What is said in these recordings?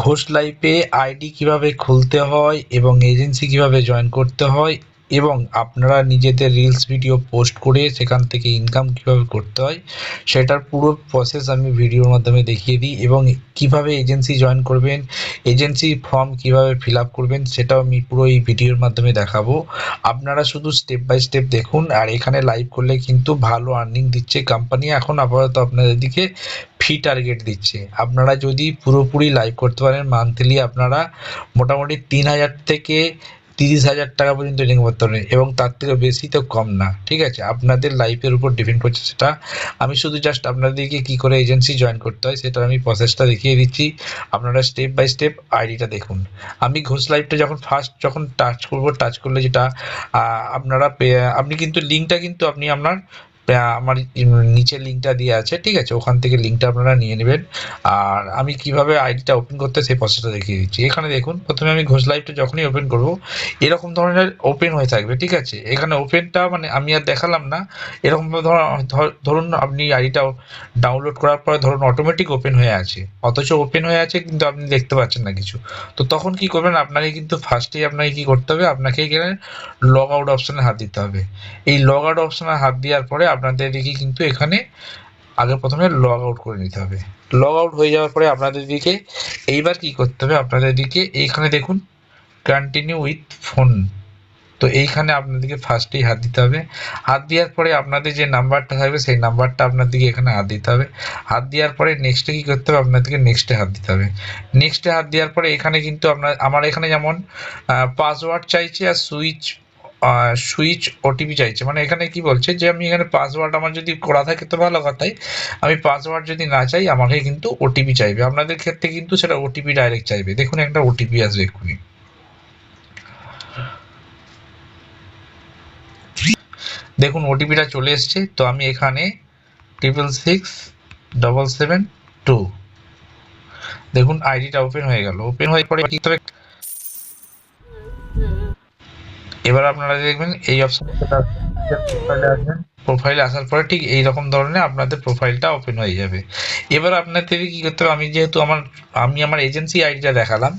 ঘোষ লাইফে আইডি কিভাবে খুলতে হয় এবং এজেন্সি কিভাবে জয়েন করতে হয় এবং আপনারা নিজেদের রিলস ভিডিও পোস্ট করে সেখান থেকে ইনকাম কিভাবে করতে হয় সেটার পুরো প্রসেস আমি ভিডিওর মাধ্যমে দেখিয়ে দিই এবং কিভাবে এজেন্সি জয়েন করবেন, এজেন্সি ফর্ম কিভাবে ফিল আপ করবেন সেটাও আমি পুরো এই ভিডিওর মাধ্যমে দেখাবো। আপনারা শুধু স্টেপ বাই স্টেপ দেখুন। আর এখানে লাইভ করলে কিন্তু ভালো আর্নিং দিচ্ছে কোম্পানি। এখন আপাতত আপনাদের দিকে ফি টার্গেট দিচ্ছে। আপনারা যদি পুরোপুরি লাইভ করতে পারেন মান্থলি আপনারা মোটামুটি ৩,০০০ থেকে ৩০,০০০ টাকা পর্যন্ত ইনকাম করতে পারেন এবং তার থেকে বেশি তো কম না। ঠিক আছে, আপনাদের লাইফের উপর ডিপেন্ড করছে সেটা। আমি শুধু জাস্ট আপনাদেরকে কী করে এজেন্সি জয়েন করতে হয় সেটার আমি প্রসেসটা দেখিয়ে দিচ্ছি। আপনারা স্টেপ বাই স্টেপ আইডিটা দেখুন। আমি ঘোষ লাইভটা যখন টাচ করবো, টাচ করলে যেটা আপনি কিন্তু লিঙ্কটা কিন্তু আপনি আমার নিচে লিঙ্কটা দিয়ে আছে, ঠিক আছে, ওখান থেকে লিঙ্কটা আপনারা নিয়ে নেবেন। আর আমি কিভাবে আইডিটা ওপেন করতে সেই প্রসেসটা দেখিয়ে দিচ্ছি। এখানে দেখুন, প্রথমে আমি ঘোষ লাইভটা যখনই ওপেন করব এরকম ধরনের ওপেন হয়ে থাকবে, ঠিক আছে। এখানে ওপেনটা মানে আমি আর দেখালাম না, এরকম ধরুন আপনি আইডিটা ডাউনলোড করার পরে ধরুন অটোমেটিক ওপেন হয়ে আছে, অথচ ওপেন হয়ে আছে কিন্তু আপনি দেখতে পাচ্ছেন না কিছু। তো তখন কি করবেন, আপনাকে কিন্তু ফার্স্টেই আপনাকে কি করতে হবে, আপনাকে এখানে লগ আউট অপশানে হাত দিতে হবে। এই লগ আউট অপশানে হাত দেওয়ার পরে আপনাদের দিকে কিন্তু এখানে আগে প্রথমে লগ আউট করে নিতে হবে। লগ আউট হয়ে যাওয়ার পরে আপনাদের দিকে এইবার কি করতে হবে, আপনাদের দিকে এইখানে দেখুন কন্টিনিউ উইথ ফোন। তো এইখানে আপনাদেরকে ফার্স্টেই হাত দিতে হবে। হাত দেওয়ার পরে আপনাদের যে নাম্বারটা থাকবে সেই নাম্বারটা আপনাদেরকে এখানে হাত দিতে হবে। হাত দেওয়ার পরে নেক্সটে কী করতে হবে, আপনাদেরকে নেক্সটে হাত দিতে হবে। নেক্সটে হাত দেওয়ার পরে এখানে কিন্তু আমার এখানে যেমন পাসওয়ার্ড চাইছে আর সুইচ ওটিপি চাইছে। মানে এখানে কি বলছে যে আমি এখানে পাসওয়ার্ড আমার যদি করা থাকে তো ভালো কথাই, আমি পাসওয়ার্ড যদি না চাই আমাকে কিন্তু ওটিপি চাইবে। আপনাদের ক্ষেত্রে কিন্তু সেটা ওটিপি ডাইরেক্ট চাইবে। দেখুন একটা ওটিপি আসবে এক্ষুনি। দেখুন ওটিপিটা চলে এসছে। তো আমি এখানে 6667772 দেখুন আইডিটা ওপেন হয়ে গেল। ওপেন হয়ে পরে কি তবে এবার আপনারা দেখবেন এই অপশনটা আসবেন। প্রোফাইলে আসার পরে ঠিক এইরকম ধরনের আপনাদের প্রোফাইলটা ওপেন হয়ে যাবে। এবার আপনাদের কি করতে হবে, আমি যেহেতু আমি আমার এজেন্সি আইডিটা দেখালাম,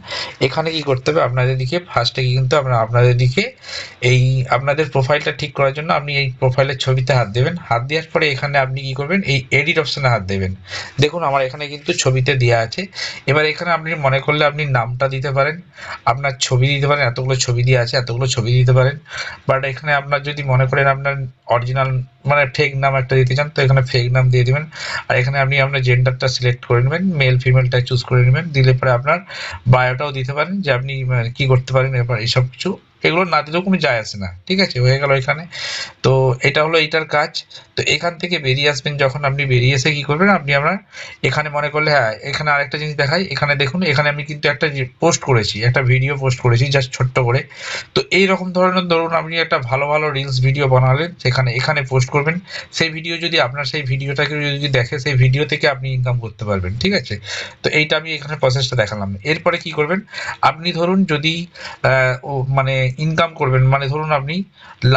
এখানে কি করতে হবে আপনাদের দিকে ফার্স্টে কিন্তু আপনাদের দিকে এই আপনাদের প্রোফাইলটা ঠিক করার জন্য আপনি এই প্রোফাইলের ছবিতে হাত দেবেন। হাত দেওয়ার পরে এখানে আপনি কি করবেন, এই এডিট অপশানে হাত দেবেন। দেখুন আমার এখানে কিন্তু ছবিতে দেওয়া আছে। এবার এখানে আপনি মনে করলে আপনি নামটা দিতে পারেন, আপনার ছবি দিতে পারেন, এতগুলো ছবি দিয়ে আছে এতগুলো ছবি দিতে পারেন। বাট এখানে আপনার যদি মনে করেন আপনার অরিজিনাল মানে ফেক নাম একটা দিতে চান তো এখানে ফেক নাম দিয়ে দিবেন। আর এখানে আপনি আপনার জেন্ডারটা সিলেক্ট করে নেবেন, মেল ফিমেলটা চুজ করে নেবেন। দিলে পরে আপনার বায়োটাও দিতে পারেন যে আপনি কি করতে পারেন। এবার এইসব কিছু এগুলো না দিলেও কোনো যায় আসে না, ঠিক আছে, হয়ে গেল এখানে। তো এটা হলো এইটার কাজ। তো এখান থেকে বেরিয়ে আসবেন, যখন আপনি বেরিয়ে এসে কি করবেন, আপনি আপনার এখানে মনে করলে হ্যাঁ এখানে আরেকটা জিনিস দেখাই। এখানে দেখুন এখানে আমি কিন্তু একটা পোস্ট করেছি, একটা ভিডিও পোস্ট করেছি জাস্ট ছোট্ট করে। তো এইরকম ধরনের ধরুন আপনি একটা ভালো ভালো রিলস ভিডিও বানালেন, সেখানে এখানে পোস্ট করবেন। সেই ভিডিও যদি আপনার সেই ভিডিওটাকে যদি দেখে সেই ভিডিও থেকে আপনি ইনকাম করতে পারবেন, ঠিক আছে। তো এইটা আমি এখানে প্রসেসটা দেখালাম। এরপরে কি করবেন, আপনি ধরুন যদি মানে ইনকাম করবেন, মানে ধরুন আপনি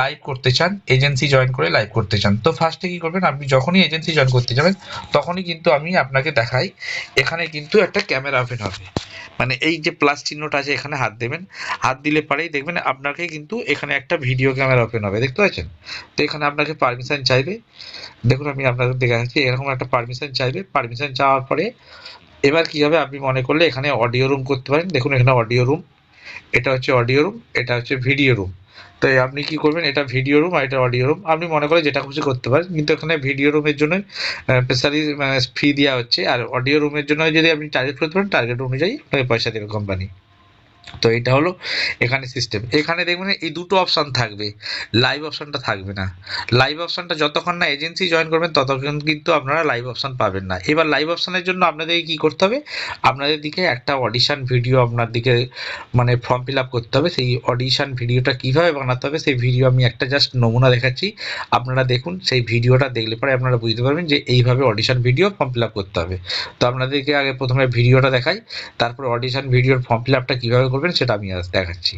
লাইভ করতে চান, এজেন্সি জয়েন করে লাইভ করতে চান। তো ফার্স্টে কি করবেন, আপনি যখনই এজেন্সি জয়েন করতে যাবেন তখনই কিন্তু আমি আপনাকে দেখাই এখানে কিন্তু একটা ক্যামেরা ওপেন হবে। মানে এই যে প্লাস চিহ্নটা আছে এখানে হাত দেবেন। হাত দিলে পরেই দেখবেন আপনাকে কিন্তু এখানে একটা ভিডিও ক্যামেরা ওপেন হবে, দেখতে পাচ্ছেন। তো এখানে আপনাকে পারমিশন চাইবে। দেখুন আমি আপনাদের দেখাচ্ছি, এরকম একটা পারমিশন চাইবে। পারমিশন চাওয়ার পরে এবার কি হবে, আপনি মনে করলে এখানে অডিও রুম করতে পারেন। দেখুন এখানে অডিও রুম, এটা হচ্ছে অডিও রুম, এটা হচ্ছে ভিডিও রুম। তো আপনি কি করবেন, এটা ভিডিও রুম আর এটা অডিও রুম। আপনি মনে করেন যেটা খুশি করতে পারেন, কিন্তু এখানে ভিডিও রুমের জন্য স্পেশালি ফি দেওয়া হচ্ছে। আর অডিও রুমের জন্য যদি আপনি টার্গেট করতে পারেন টার্গেট অনুযায়ী আপনাকে পয়সা দেবে কোম্পানি। তো এটা হলো এখানে সিস্টেম। এখানে দেখবেন এই দুটো অপশান থাকবে, লাইভ অপশানটা থাকবে না। লাইভ অপশানটা যতক্ষণ না এজেন্সি জয়েন করবেন ততক্ষণ কিন্তু আপনারা লাইভ অপশান পাবেন না। এবার লাইভ অপশানের জন্য আপনাদেরকে কী করতে হবে, আপনাদের দিকে একটা অডিশন ভিডিও আপনার দিকে মানে ফর্ম ফিল আপ করতে হবে। সেই অডিশন ভিডিওটা কীভাবে বানাতে হবে সেই ভিডিও আমি একটা জাস্ট নমুনা দেখাচ্ছি, আপনারা দেখুন। সেই ভিডিওটা দেখলে পরে আপনারা বুঝতে পারবেন যে এইভাবে audition video form fill up করতে হবে। তো আপনাদেরকে আগে প্রথমে ভিডিওটা দেখাই, তারপর অডিশন ভিডিওর ফর্ম ফিল আপটা কীভাবে করবেন সেটা আমি আজ দেখাচ্ছি।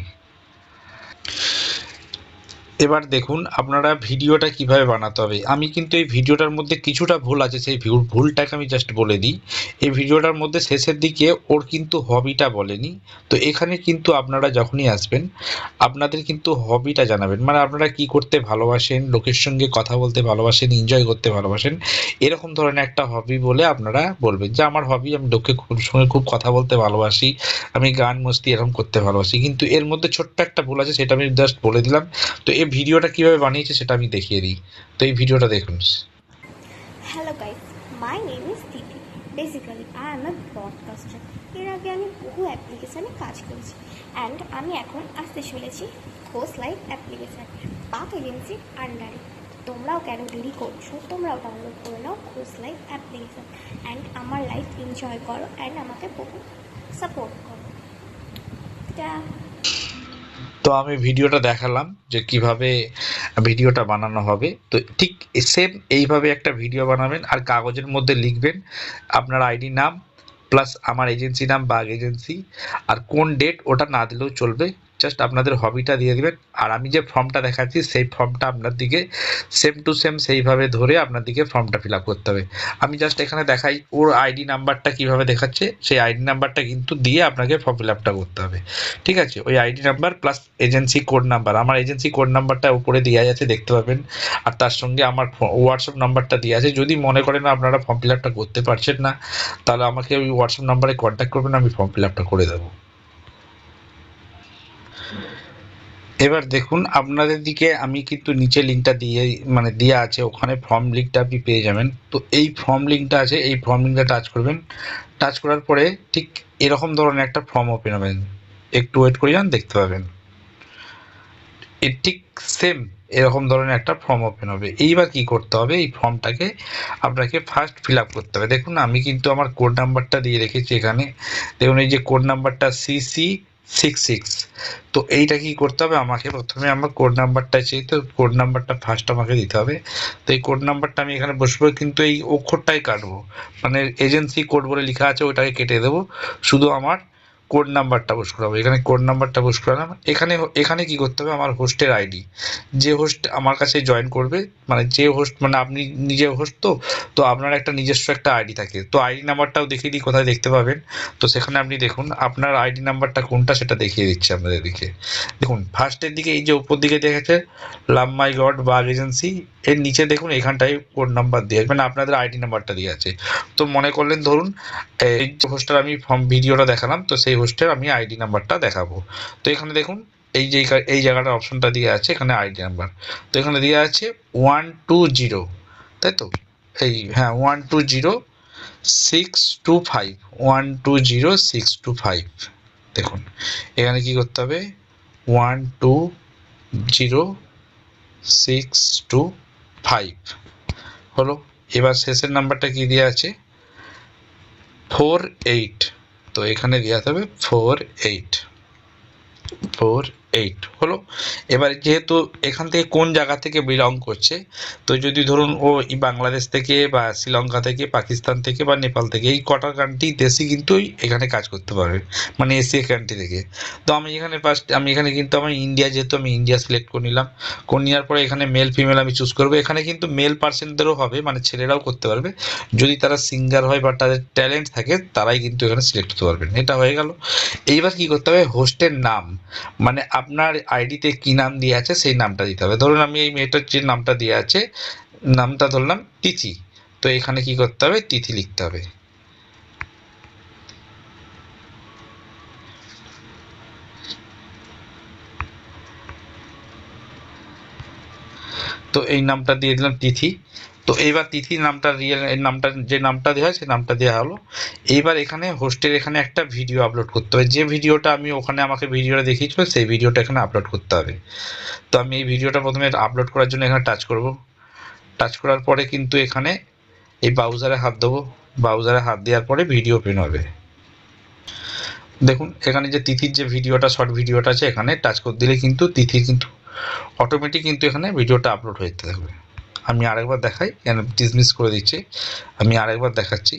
এবার দেখুন আপনারা ভিডিওটা কিভাবে বানাতে হবে। আমি কিন্তু এই ভিডিওটার মধ্যে কিছুটা ভুল আছে, সেই ভুলটাকে আমি জাস্ট বলে দিই। এই ভিডিওটার মধ্যে শেষের দিকে ওর কিন্তু হবিটা বলেনি। তো এখানে কিন্তু আপনারা যখনই আসবেন আপনাদের কিন্তু হবিটা জানাবেন, মানে আপনারা কি করতে ভালোবাসেন, লোকের সঙ্গে কথা বলতে ভালোবাসেন, এনজয় করতে ভালোবাসেন, এরকম ধরনের একটা হবি বলে আপনারা বলবেন যে আমার হবি আমি লোকের সঙ্গে খুব কথা বলতে ভালোবাসি, আমি গান মস্তি এরকম করতে ভালোবাসি। কিন্তু এর মধ্যে ছোট্ট একটা ভুল আছে, সেটা আমি জাস্ট বলে দিলাম। তো এই ভিডিওটা কিভাবে বানিয়েছে সেটা আমি দেখিয়ে দিই। তো এই ভিডিওটা দেখুন। Hello guys, my name is Tithi. Basically I M A broadcaster. এর আগে আমি বহু অ্যাপ্লিকেশানে কাজ করেছি অ্যান্ড আমি এখন আসতে চলেছি হোস্ট লাইভ অ্যাপ্লিকেশান পাক এজেন্সির আন্ডারে। তোমরাও কেন দেরি করছো, তোমরাও ডাউনলোড করে নাও হোস্ট লাইভ অ্যাপ্লিকেশান অ্যান্ড আমার লাইফ এনজয় করো অ্যান্ড আমাকে বহু সাপোর্ট করো। টা তো আমি ভিডিওটা দেখালাম যে কিভাবে ভিডিওটা বানানো হবে। তো ঠিক সেম এইভাবে একটা ভিডিও বানাবেন আর কাগজের মধ্যে লিখবেন আপনার আইডি নাম প্লাস আমার এজেন্সি নাম বাগ এজেন্সি, আর কোন ডেট ওটা না দিলেও চলবে, জাস্ট আপনাদের হবিটা দিয়ে দেবেন। আর আমি যে ফর্মটা দেখাচ্ছি সেই ফর্মটা আপনার দিকে সেম টু সেম সেইভাবে ধরে আপনার দিকে ফর্মটা ফিল আপ করতে হবে। আমি জাস্ট এখানে দেখাই ওর আইডি নাম্বারটা কিভাবে দেখাচ্ছে, সেই আইডি নাম্বারটা কিন্তু দিয়ে আপনাকে ফর্ম ফিল আপটা করতে হবে। ঠিক আছে, ওই ID number plus agency code number, আমার এজেন্সি কোড নাম্বারটা উপরে দেওয়া আছে দেখতে পাবেন, আর তার সঙ্গে আমার হোয়াটসঅ্যাপ নাম্বারটা দেওয়া আছে। যদি মনে করেন আপনারা ফর্ম ফিল আপটা করতে পারছেন না তাহলে আমাকে ওই হোয়াটসঅ্যাপ নাম্বারে কন্ট্যাক্ট করবেন, আমি ফর্ম ফিল আপটা করে দেবো। এবার দেখুন আপনাদের দিকে আমি কিন্তু নিচে লিঙ্কটা দিয়ে মানে দেওয়া আছে, ওখানে ফর্ম লিঙ্কটা আপনি পেয়ে যাবেন। তো এই ফর্ম লিঙ্কটা আছে, এই ফর্ম লিঙ্কটা টাচ করবেন। টাচ করার পরে ঠিক এরকম ধরনের একটা ফর্ম ওপেন হবে, একটু ওয়েট করে যান দেখতে পাবেন। এর ঠিক সেম এরকম ধরনের একটা ফর্ম ওপেন হবে। এইবার কি করতে হবে, এই ফর্মটাকে আপনাকে ফার্স্ট ফিল আপ করতে হবে। দেখুন আমি কিন্তু আমার কোড নাম্বারটা দিয়ে রেখেছি এখানে, দেখুন এই যে কোড নাম্বারটা CC66। তো এইটা কি করতে হবে, আমাকে প্রথমে আমার কোড নাম্বারটা চাই, তো কোড নাম্বারটা ফার্স্ট আমাকে দিতে হবে। তো এই কোড নাম্বারটা আমি এখানে বসবো, কিন্তু এই অক্ষরটাই কাটবো, মানে এজেন্সি কোড বলে লেখা আছে ওটাকে কেটে দেবো, শুধু আমার কোড নাম্বারটা পুশ করাবো। এখানে কোড নাম্বারটা পুশ করালাম। এখানে এখানে কি করতে হবে, আমার হোস্টের আইডি, যে হোস্ট আমার কাছে জয়েন করবে, মানে যে হোস্ট, মানে আপনি নিজে হোস্ট, তো তো আপনার একটা নিজস্ব একটা আইডি থাকে। তো আইডি নাম্বারটাও দেখিয়ে দিই কোথায় দেখতে পাবেন। তো সেখানে আপনি দেখুন আপনার আইডি নাম্বারটা কোনটা সেটা দেখিয়ে দিচ্ছে আপনাদের দিকে। দেখুন ফার্স্টের দিকে এই যে উপর দিকে দেখেছে লাভ মাই গড বাগ এজেন্সি, এর নিচে দেখুন এখানটায় কোড নাম্বার দিয়ে মানে আপনাদের আইডি নাম্বারটা দিয়ে আছে। তো মনে করলেন ধরুন এই যে হোস্টের আমি ফর্ম ভিডিওটা দেখালাম, তো সেই হোস্টের আমি আইডি নাম্বারটা দেখাবো। তো এখানে দেখুন এই যে এই জায়গাটার অপশনটা দিয়ে আছে, এখানে আইডি নাম্বার, তো এখানে দিয়ে আছে 120, তাই তো, এই হ্যাঁ 120 625, 120 625। দেখুন এখানে কি করতে হবে, 120 625 হলো। এবার শেষের নাম্বারটা কি দেওয়া আছে, 48, তো এখানে দেওয়া হবে 48 হলো। এবার যেহেতু এখান থেকে কোন জায়গা থেকে বিলং করছে, তো যদি ধরুন ও বাংলাদেশ থেকে বা শ্রীলঙ্কা থেকে পাকিস্তান থেকে বা নেপাল থেকে, এই কটা কান্ট্রি দেশই কিন্তু এখানে কাজ করতে পারবে, মানে এশিয়া কান্ট্রি থেকে। তো আমি এখানে ফার্স্ট আমি এখানে কিন্তু আমি ইন্ডিয়া, যেহেতু আমি ইন্ডিয়া সিলেক্ট করে নিলাম, করে নেওয়ার পরে এখানে মেল ফিমেল আমি চুজ করবো। এখানে কিন্তু মেল পার্সনদেরও হবে, মানে ছেলেরাও করতে পারবে, যদি তারা সিঙ্গার হয় বা তাদের ট্যালেন্ট থাকে তারাই কিন্তু এখানে সিলেক্ট করতে পারবেন। এটা হয়ে গেল। এইবার কি করতে হবে, হোস্টের নাম, মানে আপনার আইডিতে কি নাম দিয়ে আছে সেই নামটা দিতে হবে। ধরুন আমি এই মেয়েটার যে নামটা দিয়ে আছে, নামটা ধরলাম তিথি, তো এখানে কি করতে হবে, তিথি লিখতে হবে। তো এই নামটা দিয়ে দিলাম তিথি। তো এইবার তিথি নামটা রিয়েল নামটা, যে নামটা দেওয়া হয় সেই নামটা দেওয়া হলো। এইবার এখানে হোস্টের এখানে একটা ভিডিও আপলোড করতে হবে, যে ভিডিওটা আমি ওখানে আমাকে ভিডিওটা দেখিয়েছিল সেই ভিডিওটা এখানে আপলোড করতে হবে। তো আমি এই ভিডিওটা প্রথমে আপলোড করার জন্য এখানে টাচ করব। টাচ করার পরে কিন্তু এখানে এই ব্রাউজারে হাত দেবো, ব্রাউজারে হাত দেওয়ার পরে ভিডিও ওপেন হবে। দেখুন এখানে যে তিথির যে ভিডিওটা শর্ট ভিডিওটা আছে, এখানে টাচ করে দিলে কিন্তু তিথির কিন্তু অটোমেটিক কিন্তু এখানে ভিডিওটা আপলোড হয়ে থাকবে। আমি আরেকবার দেখাই, কেন ডিসমিস করে দিচ্ছি, আমি আরেকবার দেখাচ্ছি।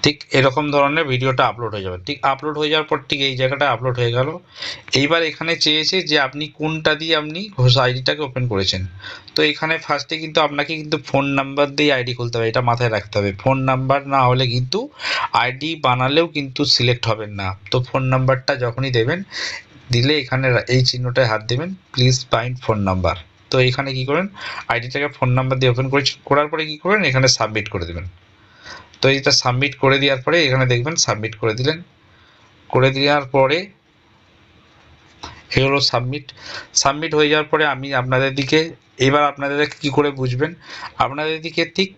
ঠিক এরকম ধরনের ভিডিওটা আপলোড হয়ে যাবে। ঠিক আপলোড হয়ে যাওয়ার পর ঠিক এই জায়গাটা আপলোড হয়ে গেল। এইবার এখানে চেয়েছে যে আপনি কোনটা দিয়ে আপনি ঘোষ আইডিটাকে ওপেন করেছেন। তো এখানে ফার্স্টে কিন্তু আপনাকে কিন্তু ফোন নাম্বার দিয়ে আইডি খুলতে হবে, এটা মাথায় রাখতে হবে। ফোন নাম্বার না হলে কিন্তু আইডি বানালেও কিন্তু সিলেক্ট হবেন না। তো ফোন নাম্বারটা যখনই দেবেন, দিলে এখানে এই চিহ্নটায় হাত দেবেন, প্লিজ ফাইন্ড ফোন নাম্বার। তো এখানে কি করেন, আইডিটাকে ফোন নাম্বার দিয়ে ওপেন করার পরে কি করবেন, এখানে সাবমিট করে দেবেন। তো এটা সাবমিট করে দেওয়ার পরে এখানে দেখবেন সাবমিট করে দিলেন। করে দেওয়ার পরে হলো সাবমিট হয়ে যাওয়ার পরে আমি আপনাদের দিকে, এবার আপনাদের কি করে বুঝবেন, আপনাদের দিকে ঠিক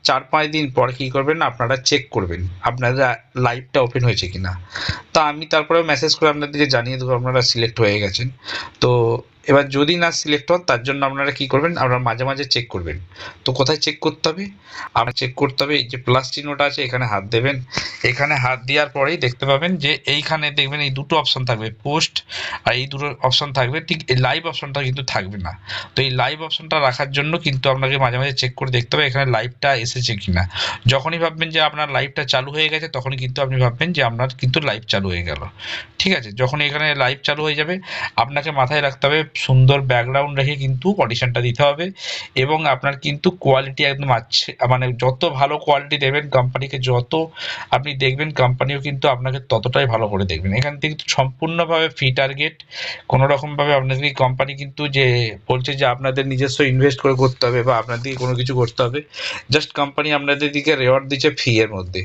4-5 দিন পর কি করবেন, আপনারা চেক করবেন আপনাদের লাইভটা ওপেন হয়েছে কিনা। তা আমি তারপরে মেসেজ করে আপনাদেরকে জানিয়ে দেবো আপনারা সিলেক্ট হয়ে গেছেন। তো এবার যদি না সিলেক্ট হন, তার জন্য আপনারা কি করবেন, আপনারা মাঝে মাঝে চেক করবেন। তো কোথায় চেক করতে হবে, আপনার চেক করতে হবে এই যে প্লাস চিহ্নটা আছে, এখানে হাত দেবেন। এখানে হাত দেওয়ার পরেই দেখতে পাবেন যে এইখানে দেখবেন এই দুটো অপশন থাকবে, পোস্ট আর এই দুটো অপশন থাকবে। ঠিক এই লাইভ অপশনটা কিন্তু থাকবে না। তো এই লাইভ অপশনটা রাখার জন্য কিন্তু আপনাকে মাঝে মাঝে চেক করে দেখতে হবে এখানে লাইভটা এসেছে কিনা। যখনই ভাববেন যে আপনার লাইভটা চালু হয়ে গেছে, তখনই কিন্তু আপনি ভাববেন যে আপনার কিন্তু লাইভ চালু হয়ে গেল। ঠিক আছে, যখন এখানে লাইভ চালু হয়ে যাবে, আপনাকে মাথায় রাখতে হবে সুন্দর ব্যাকগ্রাউন্ড রেখে কিন্তু অডিশনটা দিতে হবে। এবং আপনার কিন্তু কোয়ালিটি একদম আছে, মানে যত ভালো কোয়ালিটি দেবেন কোম্পানিকে, যত আপনি দেখবেন কোম্পানিও কিন্তু আপনাকে ততটাই ভালো করে দেখবেন। এখান থেকে কিন্তু সম্পূর্ণভাবে ফ্রি টার্গেট, কোনো রকমভাবে আপনাদেরকে কোম্পানি কিন্তু যে বলছে যে আপনাদের নিজস্ব ইনভেস্ট করে করতে হবে বা আপনাদেরকে কোনো কিছু করতে হবে, জাস্ট কোম্পানি আপনাদের দিকে রেওয়ার্ড দিচ্ছে ফ্রি এর মধ্যে।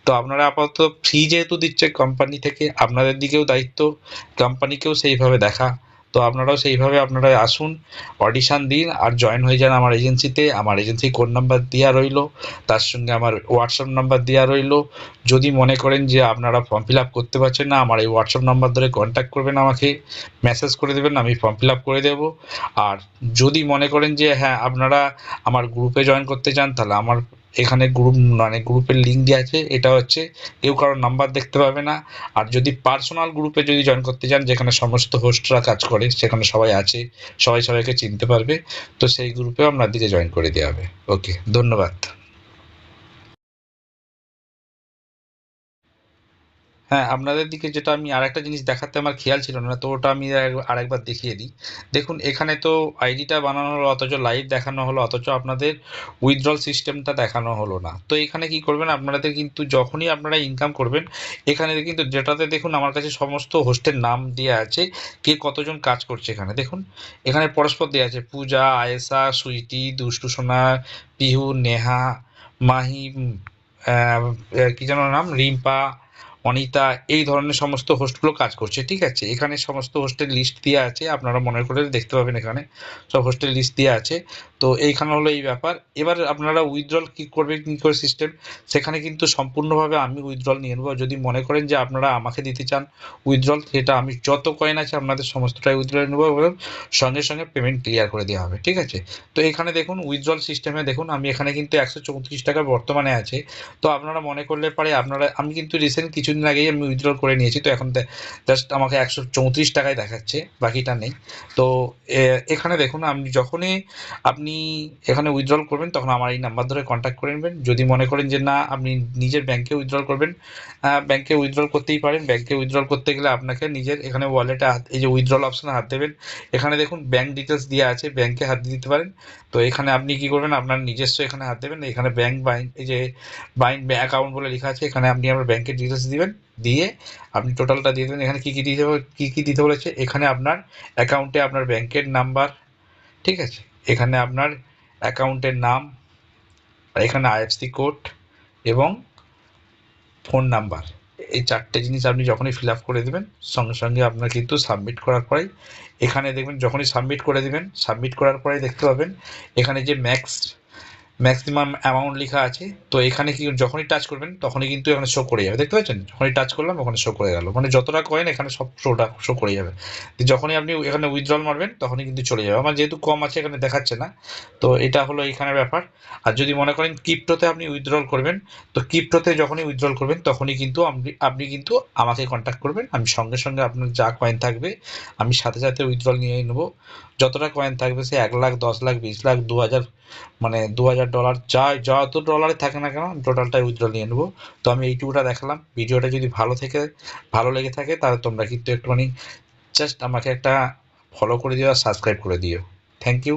তো আপনারা আপাতত ফ্রি যেহেতু দিচ্ছে কোম্পানি থেকে, আপনাদের দিকেও দায়িত্ব কোম্পানিকেও সেইভাবে দেখা। তো আপনারাও সেইভাবে আপনারা আসুন, অডিশন দিন আর জয়েন হয়ে যান আমার এজেন্সিতে। আমার এজেন্সি কোড নাম্বার দেওয়া রইলো, তার সঙ্গে আমার হোয়াটসঅ্যাপ নাম্বার দেওয়া রইলো। যদি মনে করেন যে আপনারা ফর্ম ফিল আপ করতে পারছেন না, আমার এই হোয়াটসঅ্যাপ নাম্বার ধরে কন্ট্যাক্ট করবেন, আমাকে মেসেজ করে দেবেন, আমি ফর্ম ফিল আপ করে দেবো। আর যদি মনে করেন যে হ্যাঁ আপনারা আমার গ্রুপে জয়েন করতে চান, তাহলে আমার এখানে গ্রুপ মানে গ্রুপের লিঙ্ক দেওয়া আছে, এটা হচ্ছে কেউ কারোর নাম্বার দেখতে পাবে না। আর যদি পার্সোনাল গ্রুপে যদি জয়েন করতে চান, যেখানে সমস্ত হোস্টরা কাজ করে, সেখানে সবাই আছে, সবাই সবাইকে চিনতে পারবে, তো সেই গ্রুপেও আপনাদেরকে জয়েন করে দেওয়া হবে। ওকে, ধন্যবাদ। হ্যাঁ, আপনাদের দিকে যেটা আমি আরেকটা জিনিস দেখাতে আমার খেয়াল ছিল না, তো ওটা আমি আরেকবার দেখিয়ে দিই। দেখুন এখানে তো আইডিটা বানানো হলো, অথচ লাইভ দেখানো হলো, অথচ আপনাদের উইথড্রল সিস্টেমটা দেখানো হলো না। তো এখানে কি করবেন, আপনাদের কিন্তু যখনই আপনারা ইনকাম করবেন, এখানে কিন্তু যেটাতে দেখুন আমার কাছে সমস্ত হোস্টের নাম দেওয়া আছে, কে কতজন কাজ করছে। এখানে দেখুন, এখানে পরস্পর দেওয়া আছে পূজা, আয়েশা, সুইটি, দুষ্টু সোনা, পিহু, নেহা, মাহি, কি যেন নাম, রিম্পা, অনিতা, এই ধরনের সমস্ত হোস্টগুলো কাজ করছে। ঠিক আছে, এখানে সমস্ত হোস্টের লিস্ট দেওয়া আছে, আপনারা মনে করে দেখতে পাবেন, এখানে সব হোস্টের লিস্ট দেওয়া আছে। তো এইখানে হলো এই ব্যাপার। এবার আপনারা উইথড্রল কী করবেন, কী করে সিস্টেম, সেখানে কিন্তু সম্পূর্ণভাবে আমি উইথড্রল নিয়ে নেবো। যদি মনে করেন যে আপনারা আমাকে দিতে চান উইথড্রল, সেটা আমি যত কয়েন আছে আপনাদের সমস্তটাই উইথড্রল নেবো এবং সঙ্গে সঙ্গে পেমেন্ট ক্লিয়ার করে দেওয়া হবে। ঠিক আছে, তো এখানে দেখুন উইথড্রল সিস্টেমে দেখুন আমি এখানে কিন্তু 134 টাকা বর্তমানে আছে। তো আপনারা মনে করলে পারে আপনারা, আমি কিন্তু রিসেন্ট কিছুদিন আগেই আমি উইথড্র করে নিয়েছি, তো এখন জাস্ট আমাকে 134 টাকায় দেখাচ্ছে, বাকিটা নেই। তো এখানে দেখুন আপনি এখানে উইথড্রল করবেন, তখন আমার এই নাম্বার ধরে কন্ট্যাক্ট করে নেবেন। যদি মনে করেন যে না আপনি নিজের ব্যাংকে উইথড্রল করবেন, ব্যাংকে উইথড্রল করতেই পারেন। ব্যাংকে উইথড্রল করতে গেলে আপনাকে নিজের এখানে ওয়ালেটে এই যে উইথড্রল অপশানে হাত দেবেন, এখানে দেখুন ব্যাংক ডিটেলস দেওয়া আছে, ব্যাংকে হাত দিয়ে দিতে পারেন। তো এখানে আপনি কি করবেন, আপনার নিজস্ব এখানে হাত দেবেন, এখানে ব্যাংক এই যে বাইন্ড অ্যাকাউন্ট বলে লেখা আছে, এখানে আপনি আপনার ব্যাংকের ডিটেলস দিবেন, দিয়ে আপনি টোটালটা দিয়ে দেবেন। এখানে কী কী দিতে কী কী দিতে বলেছে, এখানে আপনার অ্যাকাউন্টে আপনার ব্যাংকের নাম্বার, ঠিক আছে, এখানে আপনার অ্যাকাউন্টের নাম, আর এখানে আইএফসি কোড এবং ফোন নাম্বার, এই 4টে জিনিস আপনি যখনই ফিল আপ করে দেবেন, সঙ্গে সঙ্গে আপনার কিন্তু সাবমিট করার পরেই এখানে দেখবেন, যখনই সাবমিট করে দেবেন, সাবমিট করার পরেই দেখতে পাবেন এখানে যে ম্যাক্সিমাম অ্যামাউন্ট লেখা আছে। তো এখানে কি যখনই টাচ করবেন তখনই কিন্তু এখানে শো করে যাবে, দেখতে পাচ্ছেন, যখনই টাচ করলাম ওখানে শো করে গেল, মানে যতটা কয়েন এখানে সব শো করে যাবে। যখনই আপনি এখানে উইথড্রল মারবেন তখনই কিন্তু চলে যাবে। আমার যেহেতু কম আছে এখানে দেখাচ্ছে না, তো এটা হলো এইখানে ব্যাপার। আর যদি মনে করেন ক্রিপ্টোতে আপনি উইথড্রল করবেন, তো ক্রিপ্টোতে যখনই উইথড্রল করবেন তখনই কিন্তু আপনি কিন্তু আমাকে কন্ট্যাক্ট করবেন, আমি সঙ্গে সঙ্গে আপনার যা কয়েন থাকবে আমি সাথে সাথে উইথড্রল নিয়ে নেবো। যতটা কয়েন থাকবে সে 1 লাখ, 10 লাখ, 20 লাখ, 2000, মানে 2000 ডলার যত ডলারে থাকে না কেন টোটালটাই উইথড্র নিয়ে নেবো। তো আমি এইটুকুটা দেখালাম। ভিডিওটা যদি ভালো লেগে থাকে তাহলে তোমরা কিন্তু একটুখানি জাস্ট আমাকে একটা ফলো করে দিও আর সাবস্ক্রাইব করে দিও। Thank you.